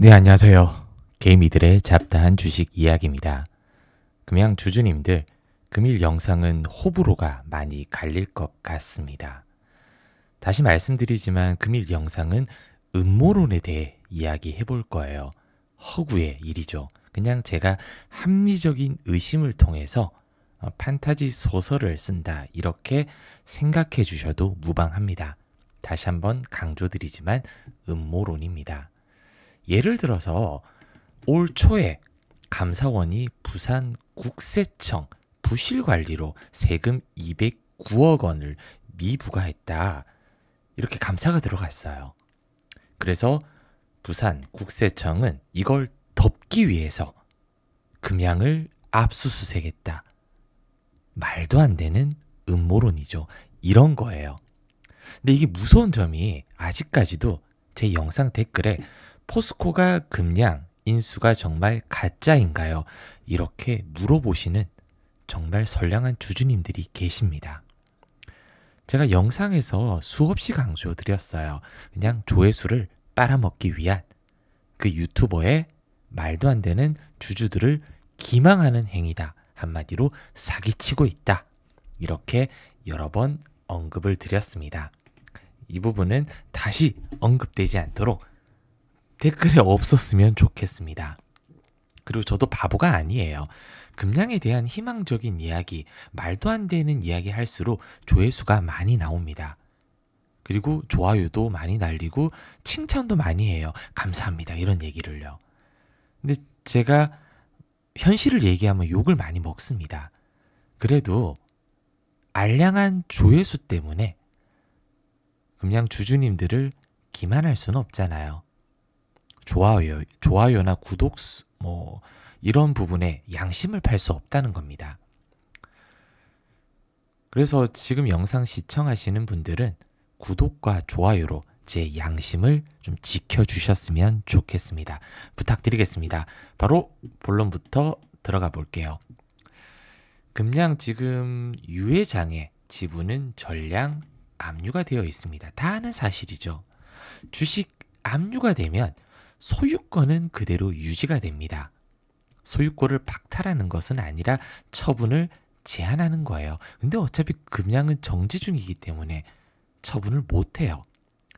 네, 안녕하세요. 개미들의 잡다한 주식 이야기입니다. 금양 주주님들, 금일 영상은 호불호가 많이 갈릴 것 같습니다. 다시 말씀드리지만 금일 영상은 음모론에 대해 이야기해 볼 거예요. 허구의 일이죠. 그냥 제가 합리적인 의심을 통해서 판타지 소설을 쓴다 이렇게 생각해 주셔도 무방합니다. 다시 한번 강조드리지만 음모론입니다. 예를 들어서 올 초에 감사원이 부산 국세청 부실관리로 세금 209억 원을 미부과했다. 이렇게 감사가 들어갔어요. 그래서 부산 국세청은 이걸 덮기 위해서 금양을 압수수색했다. 말도 안 되는 음모론이죠. 이런 거예요. 근데 이게 무서운 점이 아직까지도 제 영상 댓글에 포스코가 금양 인수가 정말 가짜인가요? 이렇게 물어보시는 정말 선량한 주주님들이 계십니다. 제가 영상에서 수없이 강조드렸어요. 그냥 조회수를 빨아먹기 위한 그 유튜버의 말도 안 되는 주주들을 기망하는 행위다. 한마디로 사기치고 있다. 이렇게 여러 번 언급을 드렸습니다. 이 부분은 다시 언급되지 않도록 댓글에 없었으면 좋겠습니다. 그리고 저도 바보가 아니에요. 금양에 대한 희망적인 이야기, 말도 안 되는 이야기 할수록 조회수가 많이 나옵니다. 그리고 좋아요도 많이 날리고 칭찬도 많이 해요. 감사합니다. 이런 얘기를요. 근데 제가 현실을 얘기하면 욕을 많이 먹습니다. 그래도 알량한 조회수 때문에 금양 주주님들을 기만할 수는 없잖아요. 좋아요나 구독 수, 이런 부분에 양심을 팔 수 없다는 겁니다. 그래서 지금 영상 시청하시는 분들은 구독과 좋아요로 제 양심을 좀 지켜주셨으면 좋겠습니다. 부탁드리겠습니다. 바로 본론부터 들어가 볼게요. 금양 지금 유회장의 지분은 전량 압류가 되어 있습니다. 다 아는 사실이죠. 주식 압류가 되면 소유권은 그대로 유지가 됩니다. 소유권을 박탈하는 것은 아니라 처분을 제한하는 거예요. 근데 어차피 금양은 정지 중이기 때문에 처분을 못해요.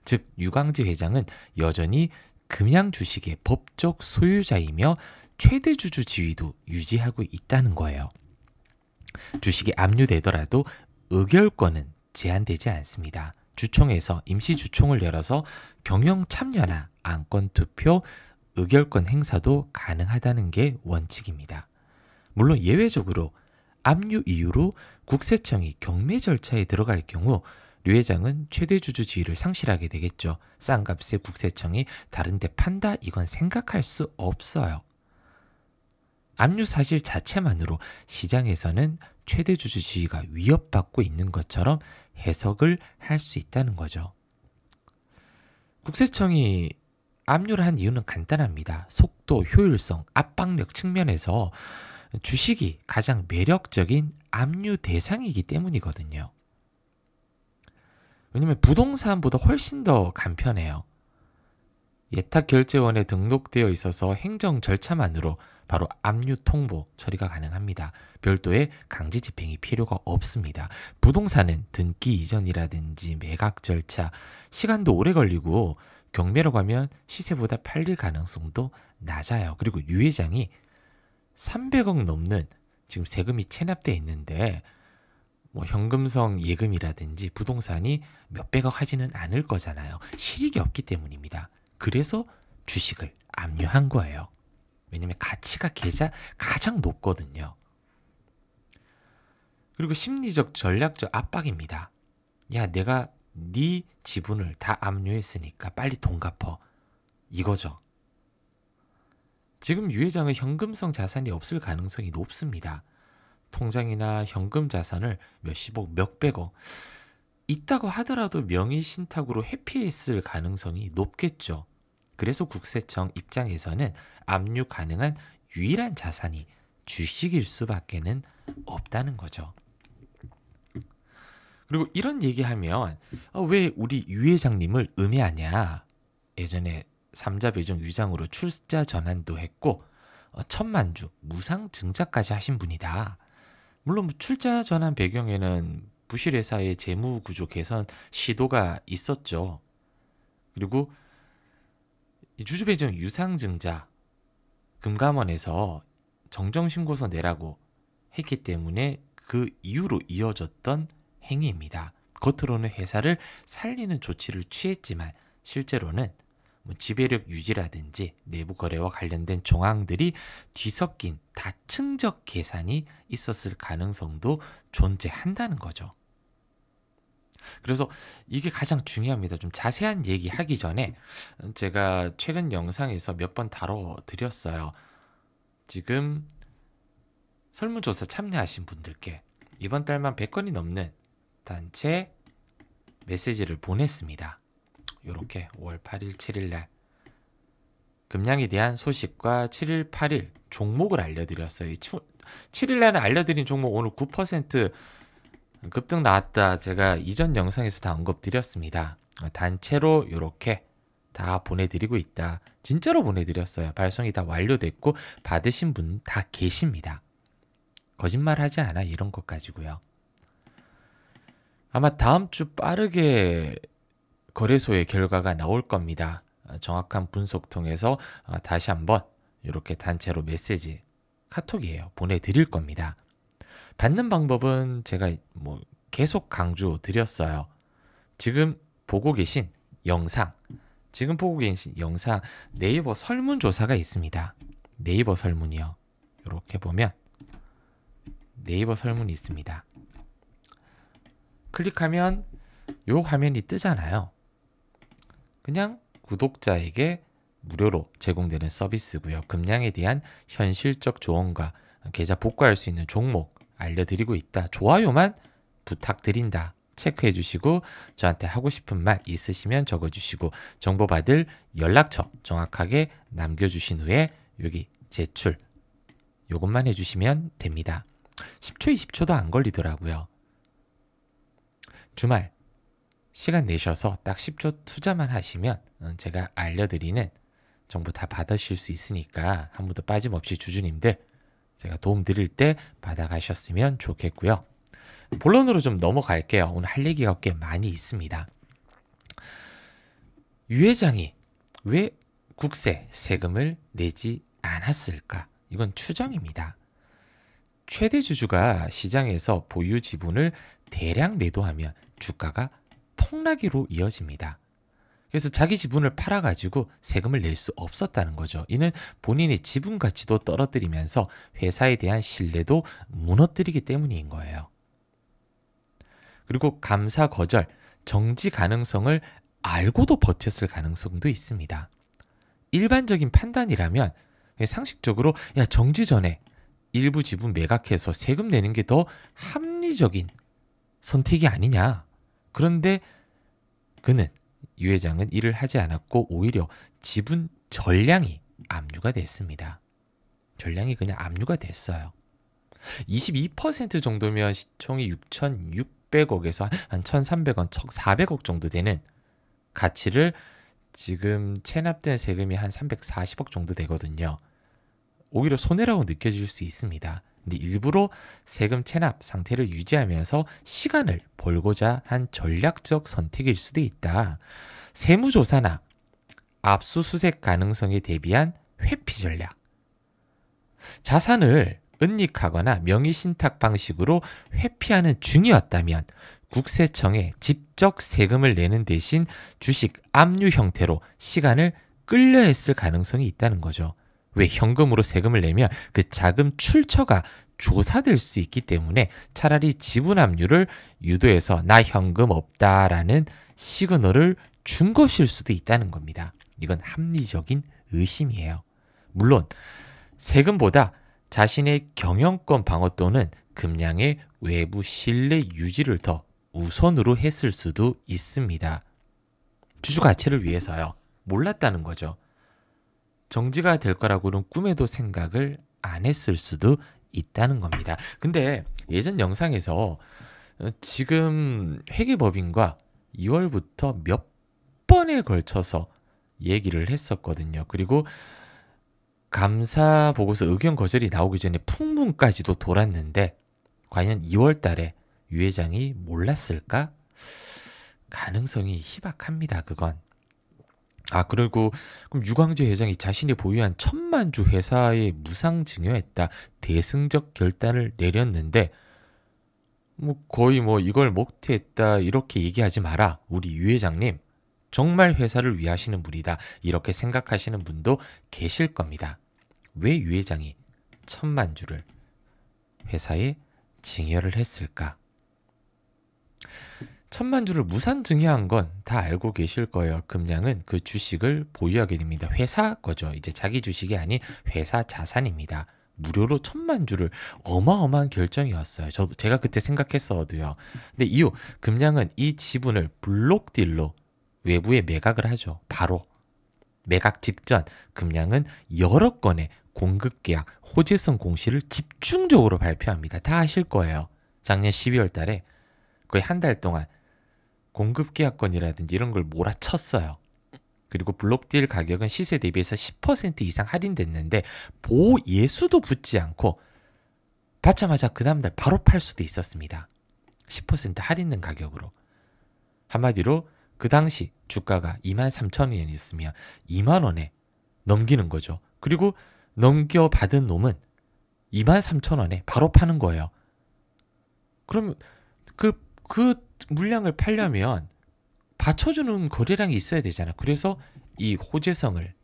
즉 유광지 회장은 여전히 금양 주식의 법적 소유자이며 최대 주주 지위도 유지하고 있다는 거예요. 주식이 압류되더라도 의결권은 제한되지 않습니다. 주총에서 임시주총을 열어서 경영 참여나 안건 투표, 의결권 행사도 가능하다는 게 원칙입니다. 물론 예외적으로 압류 이후로 국세청이 경매 절차에 들어갈 경우 류 회장은 최대 주주 지위를 상실하게 되겠죠. 싼 값에 국세청이 다른 데 판다? 이건 생각할 수 없어요. 압류 사실 자체만으로 시장에서는 최대 주주 지위가 위협받고 있는 것처럼 해석을 할 수 있다는 거죠. 국세청이 압류를 한 이유는 간단합니다. 속도, 효율성, 압박력 측면에서 주식이 가장 매력적인 압류 대상이기 때문이거든요. 왜냐면 부동산보다 훨씬 더 간편해요. 예탁결제원에 등록되어 있어서 행정 절차만으로 바로 압류 통보 처리가 가능합니다. 별도의 강제 집행이 필요가 없습니다. 부동산은 등기 이전이라든지 매각 절차, 시간도 오래 걸리고 경매로 가면 시세보다 팔릴 가능성도 낮아요. 그리고 유 회장이 300억 넘는 지금 세금이 체납돼 있는데 현금성 예금이라든지 부동산이 몇백억 하지는 않을 거잖아요. 실익이 없기 때문입니다. 그래서 주식을 압류한 거예요. 왜냐면 가치가 가장 높거든요. 그리고 심리적 전략적 압박입니다. 야, 내가 네 지분을 다 압류했으니까 빨리 돈 갚어. 이거죠. 지금 유 회장의 현금성 자산이 없을 가능성이 높습니다. 통장이나 현금 자산을 몇십억, 몇백억 있다고 하더라도 명의신탁으로 회피했을 가능성이 높겠죠. 그래서 국세청 입장에서는 압류 가능한 유일한 자산이 주식일 수밖에는 없다는 거죠. 그리고 이런 얘기하면 왜 우리 유 회장님을 음해하냐. 예전에 삼자 배정 위장으로 출자 전환도 했고 천만주 무상 증자까지 하신 분이다. 물론 출자 전환 배경에는 부실회사의 재무 구조 개선 시도가 있었죠. 그리고 주주 배정 유상 증자 금감원에서 정정신고서 내라고 했기 때문에 그 이후로 이어졌던 행위입니다. 겉으로는 회사를 살리는 조치를 취했지만 실제로는 지배력 유지라든지 내부 거래와 관련된 조항들이 뒤섞인 다층적 계산이 있었을 가능성도 존재한다는 거죠. 그래서 이게 가장 중요합니다. 좀 자세한 얘기하기 전에 제가 최근 영상에서 몇 번 다뤄드렸어요. 지금 설문조사 참여하신 분들께 이번 달만 100건이 넘는 단체 메시지를 보냈습니다. 이렇게 5월 8일, 7일 날 금양에 대한 소식과 7일, 8일 종목을 알려드렸어요. 7일 날은 알려드린 종목 오늘 9% 급등 나왔다. 제가 이전 영상에서 다 언급드렸습니다. 단체로 이렇게 다 보내드리고 있다. 진짜로 보내드렸어요. 발송이 다 완료됐고 받으신 분 다 계십니다. 거짓말하지 않아 이런 것 가지고요. 아마 다음 주 빠르게 거래소의 결과가 나올 겁니다. 정확한 분석 통해서 다시 한번 이렇게 단체로 메시지, 카톡이에요. 보내드릴 겁니다. 받는 방법은 제가 계속 강조 드렸어요. 지금 보고 계신 영상, 네이버 설문조사가 있습니다. 네이버 설문이요. 이렇게 보면 네이버 설문이 있습니다. 클릭하면 요 화면이 뜨잖아요. 그냥 구독자에게 무료로 제공되는 서비스고요. 금양에 대한 현실적 조언과 계좌 복구할 수 있는 종목 알려드리고 있다. 좋아요만 부탁드린다. 체크해 주시고 저한테 하고 싶은 말 있으시면 적어주시고 정보받을 연락처 정확하게 남겨주신 후에 여기 제출 요것만 해주시면 됩니다. 10초, 20초도 안 걸리더라고요. 주말 시간 내셔서 딱 10초 투자만 하시면 제가 알려드리는 정보 다 받으실 수 있으니까 한 분도 빠짐없이 주주님들 제가 도움 드릴 때 받아가셨으면 좋겠고요. 본론으로 좀 넘어갈게요. 오늘 할 얘기가 꽤 많이 있습니다. 유 회장이 왜 국세 세금을 내지 않았을까? 이건 추정입니다. 최대 주주가 시장에서 보유 지분을 대량 매도하면 주가가 폭락으로 이어집니다. 그래서 자기 지분을 팔아가지고 세금을 낼 수 없었다는 거죠. 이는 본인의 지분 가치도 떨어뜨리면서 회사에 대한 신뢰도 무너뜨리기 때문인 거예요. 그리고 감사 거절, 정지 가능성을 알고도 버텼을 가능성도 있습니다. 일반적인 판단이라면 상식적으로 정지 전에 일부 지분 매각해서 세금 내는 게 더 합리적인 선택이 아니냐. 그런데 그는 유 회장은 이를 하지 않았고 오히려 지분 전량이 압류가 됐습니다. 전량이 그냥 압류가 됐어요. 22% 정도면 시총이 6,600억에서 한 1,300원, 400억 정도 되는 가치를 지금 체납된 세금이 한 340억 정도 되거든요. 오히려 손해라고 느껴질 수 있습니다. 근데 일부러 세금 체납 상태를 유지하면서 시간을 벌고자 한 전략적 선택일 수도 있다. 세무조사나 압수수색 가능성에 대비한 회피 전략. 자산을 은닉하거나 명의신탁 방식으로 회피하는 중이었다면 국세청에 직접 세금을 내는 대신 주식 압류 형태로 시간을 끌려 했을 가능성이 있다는 거죠. 왜 현금으로 세금을 내면 그 자금 출처가 조사될 수 있기 때문에 차라리 지분 압류를 유도해서 나 현금 없다라는 시그널을 준 것일 수도 있다는 겁니다. 이건 합리적인 의심이에요. 물론 세금보다 자신의 경영권 방어 또는 금양의 외부 신뢰 유지를 더 우선으로 했을 수도 있습니다. 주주 가치를 위해서요. 몰랐다는 거죠. 정지가 될 거라고는 꿈에도 생각을 안 했을 수도 있다는 겁니다. 근데 예전 영상에서 지금 회계법인과 2월부터 몇 번에 걸쳐서 얘기를 했었거든요. 그리고 감사 보고서 의견 거절이 나오기 전에 풍문까지도 돌았는데 과연 2월 달에 유 회장이 몰랐을까? 가능성이 희박합니다. 그건. 그리고 그럼 유광재 회장이 자신이 보유한 1,000만 주 회사에 무상증여했다. 대승적 결단을 내렸는데 거의 이걸 목태했다 이렇게 얘기하지 마라. 우리 유 회장님 정말 회사를 위하시는 분이다. 이렇게 생각하시는 분도 계실 겁니다. 왜 유 회장이 1,000만 주를 회사에 증여를 했을까? 1,000만 주를 무상 증여한 건 다 알고 계실 거예요. 금량은 그 주식을 보유하게 됩니다. 회사 거죠. 이제 자기 주식이 아닌 회사 자산입니다. 무료로 1,000만 주를 어마어마한 결정이었어요. 제가 그때 생각했어도요. 근데 이후 금량은 이 지분을 블록딜로 외부에 매각을 하죠. 바로 매각 직전 금량은 여러 건의 공급계약, 호재성 공시를 집중적으로 발표합니다. 다 아실 거예요. 작년 12월 달에 거의 한 달 동안 공급계약건이라든지 이런 걸 몰아쳤어요. 그리고 블록딜 가격은 시세 대비해서 10% 이상 할인됐는데 보예수도 붙지 않고 받자마자 그 다음날 바로 팔 수도 있었습니다. 10% 할인된 가격으로. 한마디로 그 당시 주가가 23,000원이었으면 2만원에 넘기는 거죠. 그리고 넘겨받은 놈은 23,000원에 바로 파는 거예요. 그러면 그 물량을 팔려면 받쳐주는 거래량이 있어야 되잖아요. 그래서 이 호재성을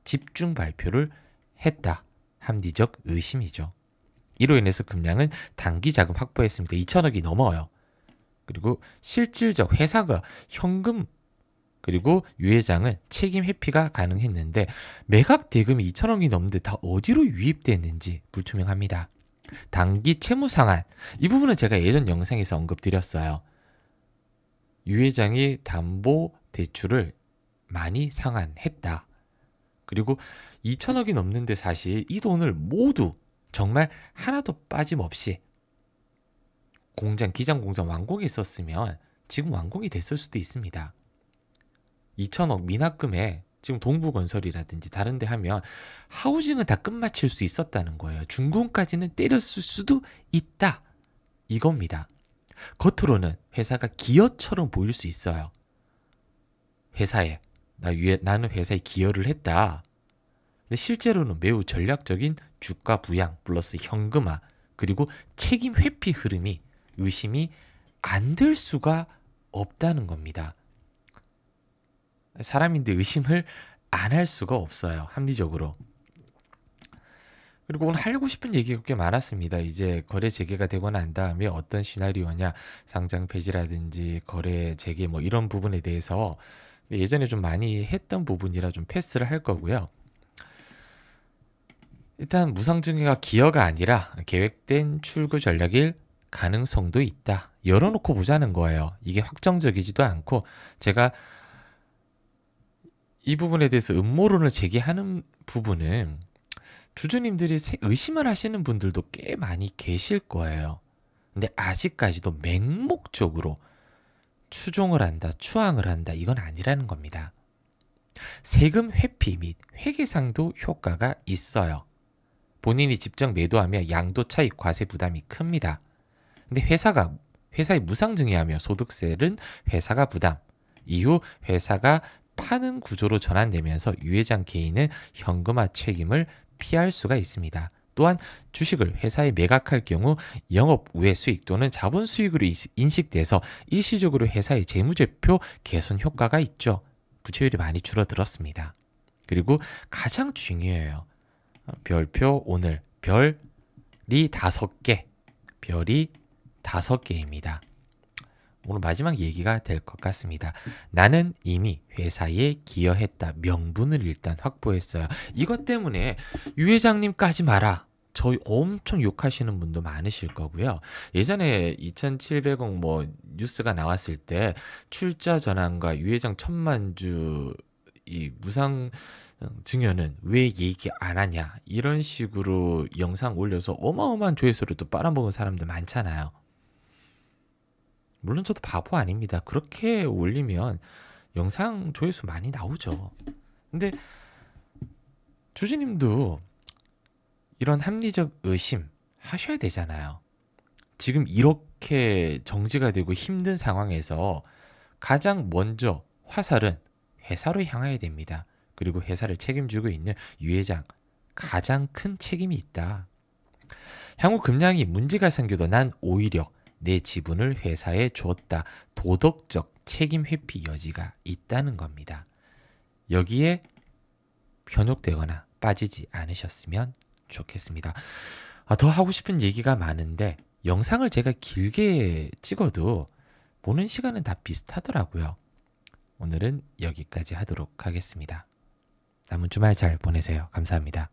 집중 발표를 했다. 합리적 의심이죠. 이로 인해서 금량은 단기 자금 확보했습니다. 2천억이 넘어요. 그리고 실질적 회사가 현금 그리고 유 회장은 책임 회피가 가능했는데 매각 대금이 2천억이 넘는데 다 어디로 유입됐는지 불투명합니다. 단기 채무 상환 이 부분은 제가 예전 영상에서 언급드렸어요. 유 회장이 담보 대출을 많이 상환했다. 그리고 2천억이 넘는데 사실 이 돈을 모두 정말 하나도 빠짐없이 기장 공장 완공에 썼으면 지금 완공이 됐을 수도 있습니다. 2천억 미납금에 지금 동부건설이라든지 다른 데 하면 하우징은 다 끝마칠 수 있었다는 거예요. 준공까지는 때렸을 수도 있다. 이겁니다. 겉으로는 회사가 기여처럼 보일 수 있어요. 회사에 나는 회사에 기여를 했다. 근데 실제로는 매우 전략적인 주가 부양 플러스 현금화 그리고 책임 회피 흐름이 의심이 안 될 수가 없다는 겁니다. 사람인데 의심을 안 할 수가 없어요. 합리적으로. 그리고 오늘 하고 싶은 얘기가 꽤 많았습니다. 이제 거래 재개가 되고 난 다음에 어떤 시나리오냐, 상장 폐지라든지 거래 재개 이런 부분에 대해서 예전에 좀 많이 했던 부분이라 좀 패스를 할 거고요. 일단 무상증여가 기여가 아니라 계획된 출구 전략일 가능성도 있다. 열어놓고 보자는 거예요. 이게 확정적이지도 않고 제가 이 부분에 대해서 음모론을 제기하는 부분은 주주님들이 의심을 하시는 분들도 꽤 많이 계실 거예요. 근데 아직까지도 맹목적으로 추종을 한다, 추앙을 한다 이건 아니라는 겁니다. 세금 회피 및 회계상도 효과가 있어요. 본인이 직접 매도하며 양도 차익 과세 부담이 큽니다. 근데 회사의 무상증여하며 소득세는 회사가 부담. 이후 회사가 파는 구조로 전환되면서 유 회장 개인은 현금화 책임을 피할 수가 있습니다. 또한 주식을 회사에 매각할 경우 영업 외 수익 또는 자본 수익으로 인식돼서 일시적으로 회사의 재무제표 개선 효과가 있죠. 부채율이 많이 줄어들었습니다. 그리고 가장 중요해요. 별표 오늘 별이 5개, 별이 5개입니다. 오늘 마지막 얘기가 될 것 같습니다. 나는 이미 회사에 기여했다. 명분을 일단 확보했어요. 이것 때문에 유 회장님까지 마라. 저희 엄청 욕하시는 분도 많으실 거고요. 예전에 2,700억 뉴스가 나왔을 때 출자 전환과 유 회장 1,000만 주 이 무상 증여는 왜 얘기 안 하냐 이런 식으로 영상 올려서 어마어마한 조회수를 또 빨아먹은 사람들 많잖아요. 물론 저도 바보 아닙니다. 그렇게 올리면 영상 조회수 많이 나오죠. 근데 주주님도 이런 합리적 의심 하셔야 되잖아요. 지금 이렇게 정지가 되고 힘든 상황에서 가장 먼저 화살은 회사로 향해야 됩니다. 그리고 회사를 책임지고 있는 유 회장 가장 큰 책임이 있다. 향후 금량이 문제가 생겨도 난 오히려 내 지분을 회사에 줬다. 도덕적 책임 회피 여지가 있다는 겁니다. 여기에 현혹되거나 빠지지 않으셨으면 좋겠습니다. 더 하고 싶은 얘기가 많은데 영상을 제가 길게 찍어도 보는 시간은 다 비슷하더라고요. 오늘은 여기까지 하도록 하겠습니다. 남은 주말 잘 보내세요. 감사합니다.